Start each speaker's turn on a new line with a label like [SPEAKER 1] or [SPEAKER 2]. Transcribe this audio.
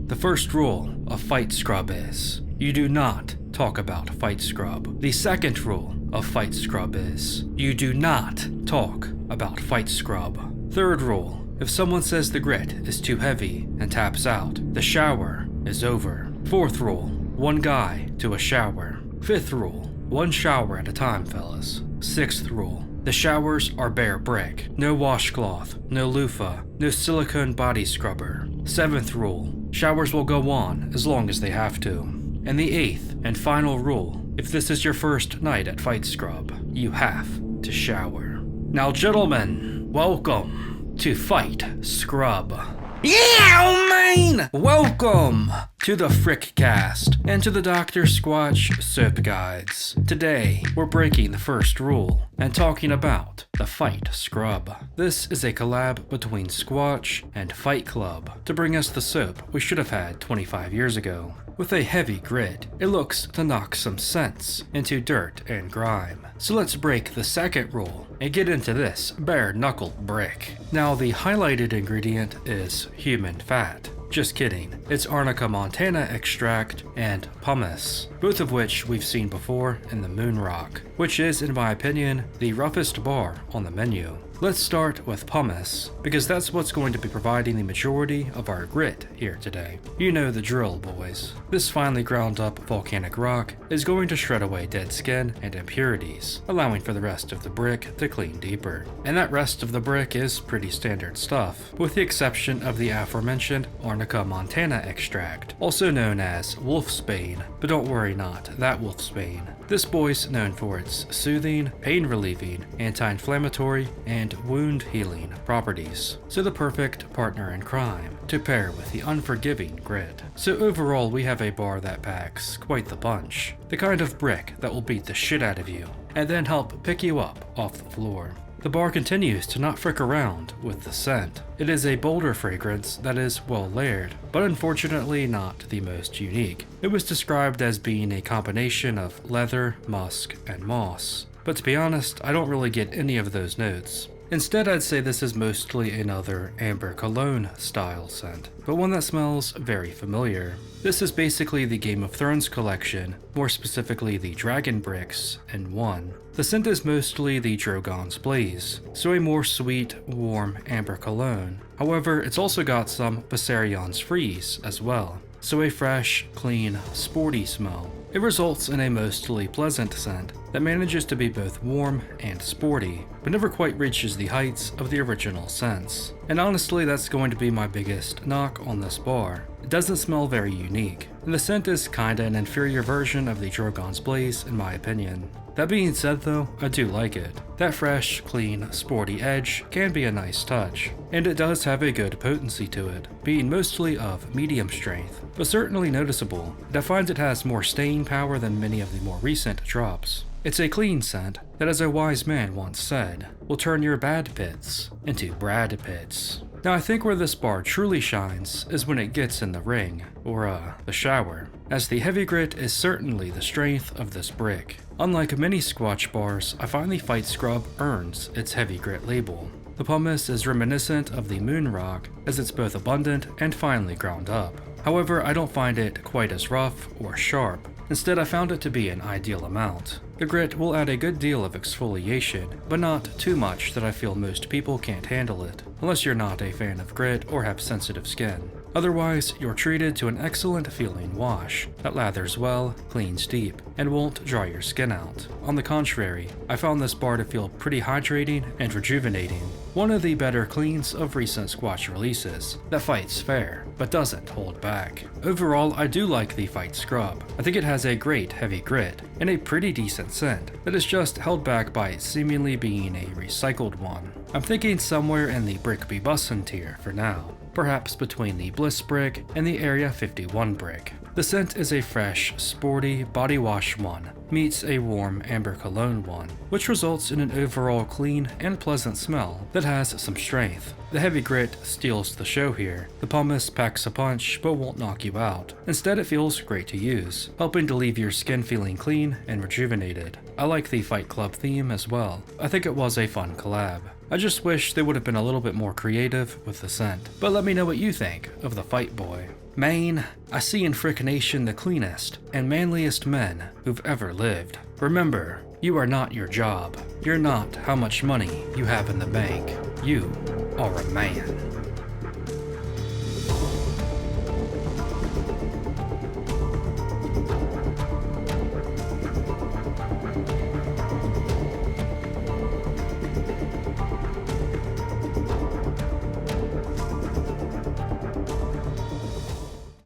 [SPEAKER 1] The first rule of Fight Scrub is, you do not talk about Fight Scrub. The second rule of Fight Scrub is, you do not talk about Fight Scrub. Third rule, if someone says the grit is too heavy and taps out, the shower is over. Fourth rule, one guy to a shower. Fifth rule, one shower at a time, fellas. Sixth rule, the showers are bare brick. No washcloth, no loofah, no silicone body scrubber. Seventh rule, showers will go on as long as they have to. And the eighth and final rule, if this is your first night at Fight Scrub, you have to shower. Now gentlemen, welcome to Fight Scrub. Yeah, man! Welcome to the Frickcast and to the Dr. Squatch Soap Guides. Today, we're breaking the first rule and talking about the Fight Scrub. This is a collab between Squatch and Fight Club to bring us the soap we should have had 25 years ago. With a heavy grit, it looks to knock some sense into dirt and grime. So let's break the second rule and get into this bare-knuckle brick. Now the highlighted ingredient is human fat. Just kidding, it's Arnica montana extract and pumice, both of which we've seen before in the moon rock, which is, in my opinion, the roughest bar on the menu. Let's start with pumice, because that's what's going to be providing the majority of our grit here today. You know the drill, boys. This finely ground up volcanic rock is going to shred away dead skin and impurities, allowing for the rest of the brick to clean deeper. And that rest of the brick is pretty standard stuff, with the exception of the aforementioned Arnica montana extract, also known as wolfsbane, but don't worry, not that wolfsbane. This boy's known for its soothing, pain-relieving, anti-inflammatory, and wound-healing properties, so the perfect partner in crime to pair with the unforgiving grit. So overall, we have a bar that packs quite the punch, the kind of brick that will beat the shit out of you, and then help pick you up off the floor. The bar continues to not frick around with the scent. It is a bolder fragrance that is well layered, but unfortunately not the most unique. It was described as being a combination of leather, musk, and moss, but to be honest, I don't really get any of those notes. Instead, I'd say this is mostly another amber cologne style scent, but one that smells very familiar. This is basically the Game of Thrones collection, more specifically the Dragon Bricks in one. The scent is mostly the Drogon's Blaze, so a more sweet, warm amber cologne. However, it's also got some Visserion's Freeze as well, so a fresh, clean, sporty smell. It results in a mostly pleasant scent that manages to be both warm and sporty, but never quite reaches the heights of the original scents. And honestly, that's going to be my biggest knock on this bar. It doesn't smell very unique, and the scent is kinda an inferior version of the Drogon's Blaze in my opinion. That being said though, I do like it. That fresh, clean, sporty edge can be a nice touch, and it does have a good potency to it, being mostly of medium strength, but certainly noticeable, and I find it has more staying power than many of the more recent drops. It's a clean scent that, as a wise man once said, will turn your bad pits into Brad pits. Now I think where this bar truly shines is when it gets in the ring, or the shower, as the heavy grit is certainly the strength of this brick. Unlike many Squatch bars, I find the Fight Scrub earns its heavy grit label. The pumice is reminiscent of the moon rock, as it's both abundant and finely ground up. However, I don't find it quite as rough or sharp. Instead, I found it to be an ideal amount. The grit will add a good deal of exfoliation, but not too much that I feel most people can't handle it, unless you're not a fan of grit or have sensitive skin. Otherwise, you're treated to an excellent feeling wash that lathers well, cleans deep, and won't dry your skin out. On the contrary, I found this bar to feel pretty hydrating and rejuvenating. One of the better cleans of recent Squatch releases that fights fair, but doesn't hold back. Overall, I do like the Fight Scrub. I think it has a great heavy grit, and a pretty decent scent that is just held back by it seemingly being a recycled one. I'm thinking somewhere in the Brick Be Bussin' tier for now, perhaps between the Bliss Brick and the Area 51 Brick. The scent is a fresh, sporty body wash one, meets a warm amber cologne one, which results in an overall clean and pleasant smell that has some strength. The heavy grit steals the show here. The pumice packs a punch but won't knock you out. Instead, it feels great to use, helping to leave your skin feeling clean and rejuvenated. I like the Fight Club theme as well. I think it was a fun collab. I just wish they would have been a little bit more creative with the scent. But let me know what you think of the Fight Boy. Maine, I see in Frick Nation the cleanest and manliest men who've ever lived. Remember, you are not your job. You're not how much money you have in the bank. You are a man.